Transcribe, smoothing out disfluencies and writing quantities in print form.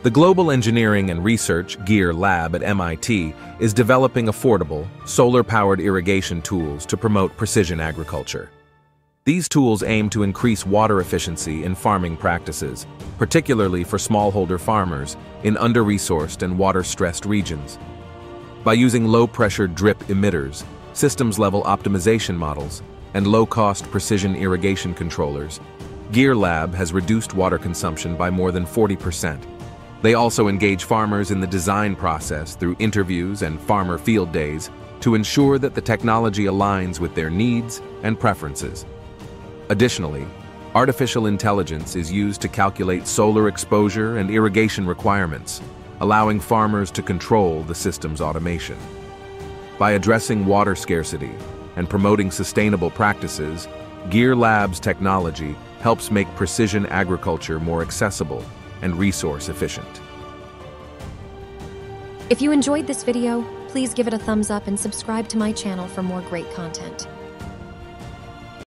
The Global Engineering and Research GEAR Lab at MIT is developing affordable, solar-powered irrigation tools to promote precision agriculture. These tools aim to increase water efficiency in farming practices, particularly for smallholder farmers in under-resourced and water-stressed regions. By using low-pressure drip emitters, systems-level optimization models, and low-cost precision irrigation controllers, GEAR Lab has reduced water consumption by more than 40%. They also engage farmers in the design process through interviews and farmer field days to ensure that the technology aligns with their needs and preferences. Additionally, artificial intelligence is used to calculate solar exposure and irrigation requirements, allowing farmers to control the system's automation. By addressing water scarcity and promoting sustainable practices, GEAR Lab's technology helps make precision agriculture more accessible and resource efficient. If you enjoyed this video, please give it a thumbs up and subscribe to my channel for more great content.